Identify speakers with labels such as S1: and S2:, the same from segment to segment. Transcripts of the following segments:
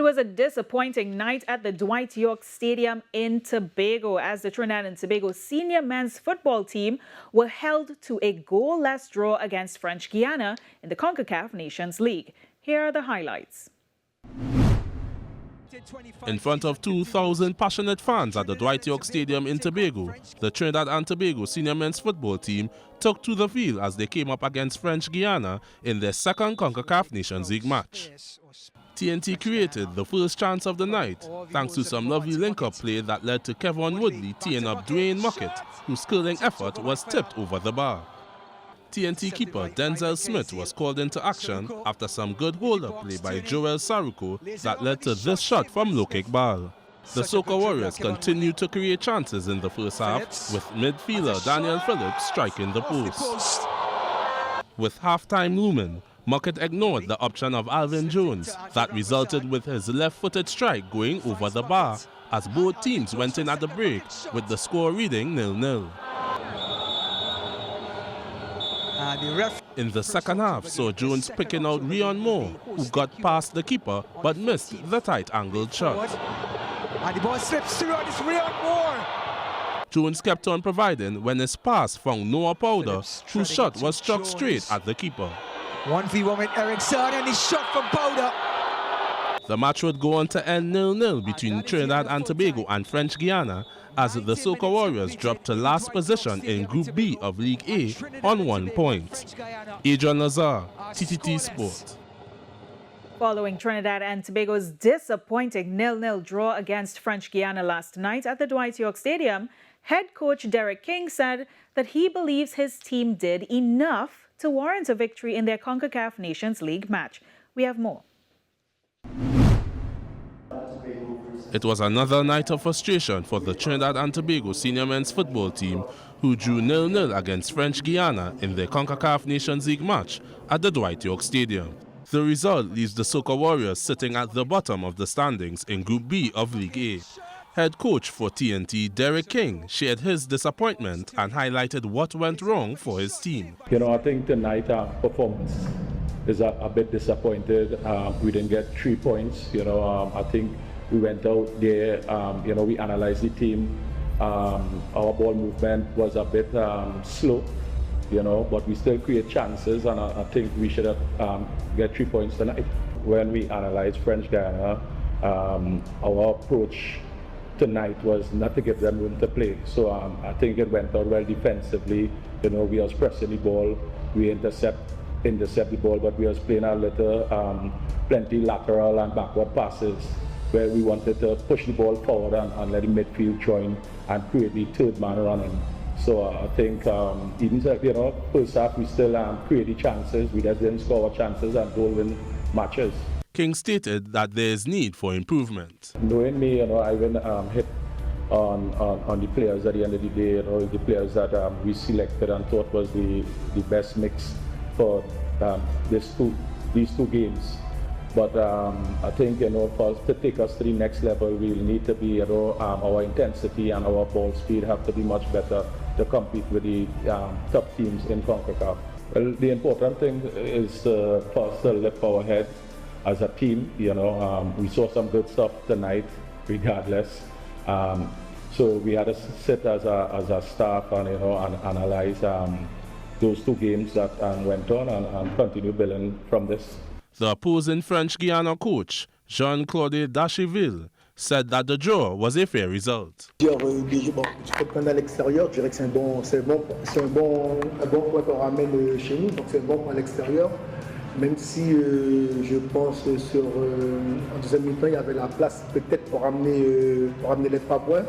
S1: was a disappointing night at the Dwight Yorke Stadium in Tobago as the Trinidad and Tobago senior men's football team were held to a goal-less draw against French Guiana in the CONCACAF Nations League. Here are the highlights.
S2: In front of 2,000 passionate fans at the Dwight Yorke Stadium in Tobago, the Trinidad and Tobago senior men's football team took to the field as they came up against French Guiana in their second CONCACAF Nations League match. TNT created the first chance of the night thanks to some lovely link-up play that led to Kevin Woodley teeing up Dwayne Muckett, whose curling effort was tipped over the bar. TNT keeper Denzel Smith was called into action after some good hold-up play by Joel Saruko that led to this shot from low kick ball. The Soca Warriors continued to create chances in the first half, with midfielder Daniel Phillips striking the post. With half-time looming, Muckett ignored the option of Alvin Jones that resulted with his left-footed strike going over the bar as both teams went in at the break with the score reading 0-0. In the second half saw Jones picking out Rion Moore, who got past the keeper but missed the tight-angled shot.
S3: And the ball slips through, and it's Rion Moore.
S2: Jones kept on providing when his pass found Noah Powder, whose shot was struck straight at the keeper.
S3: 1v1 with Erickson, and he shot from Powder.
S2: The match would go on to end 0-0 between Trinidad and Tobago and French Guiana as the Soca Warriors dropped to last position in Group B of League A on 1 point. Adrian Lazar, TTT Sport.
S1: Following Trinidad and Tobago's disappointing 0-0 draw against French Guiana last night at the Dwight Yorke Stadium, head coach Derek King said that he believes his team did enough to warrant a victory in their CONCACAF Nations League match. We have more.
S2: It was another night of frustration for the Trinidad and Tobago senior men's football team, who drew 0-0 against French Guiana in their CONCACAF Nations League match at the Dwight Yorke Stadium. The result leaves the Soca Warriors sitting at the bottom of the standings in Group B of League A. Head coach for TNT, Derek King, shared his disappointment and highlighted what went wrong for his team.
S4: I think tonight performance is a bit disappointed. We didn't get 3 points. I think we went out there, we analyzed the team. Our ball movement was a bit slow, but we still create chances, and I think we should have get 3 points tonight. When we analyzed French Guiana, our approach tonight was not to give them room to play. So I think it went out well defensively. We was pressing the ball, we intercept the ball, but we was playing a little, plenty lateral and backward passes, where we wanted to push the ball forward and let the midfield join and create the third man running. So I think even first half we still created chances, we just didn't score our chances and goal win matches.
S2: King stated that there is need for improvement.
S4: Knowing me, I will hit on the players at the end of the day, the players that we selected and thought was the best mix for these two games. But I think for us to take us to the next level, we'll need to be our intensity and our ball speed have to be much better to compete with the top teams in CONCACAF. Well, the important thing is for us to lift our head as a team. We saw some good stuff tonight, regardless. So we had to sit as a staff and and analyze those 2 games that went on and continue building from this.
S2: The opposing French Guiana coach, Jean-Claude Darcheville, said that the draw was a fair result.
S5: Tu peux prendre à l'extérieur, je dirais que c'est un bon point qu'on ramène chez nous, donc c'est un bon point à l'extérieur. Même si je pense en deuxième mi-temps, il y avait la place peut-être pour ramener les 3 points.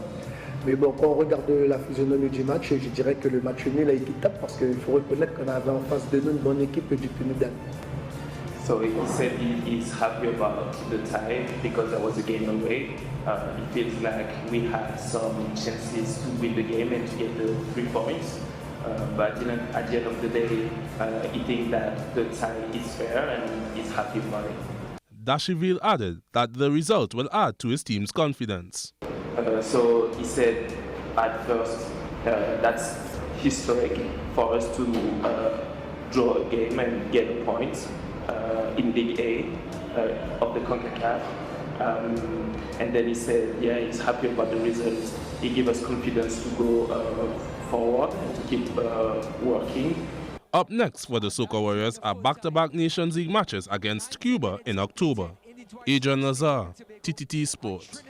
S5: Mais bon, quand on regarde la physionomie du match, je dirais que le match nul est équitable parce qu'il faut reconnaître qu'on avait en face de nous une bonne équipe du Trinidad.
S6: So he said he is happy about the tie because there was a game away. It feels like we had some chances to win the game and to get the 3 points. But at the end of the day, he thinks that the tie is fair and he's happy about it.
S2: Darcheville added that the result will add to his team's confidence.
S6: So he said at first that's historic for us to draw a game and get a point in League A of the CONCACAF. And then he said, yeah, he's happy about the results. He gave us confidence to go forward and to keep working.
S2: Up next for the Soca Warriors are back-to-back Nations League matches against Cuba in October. Adrian Lazar, TTT Sports.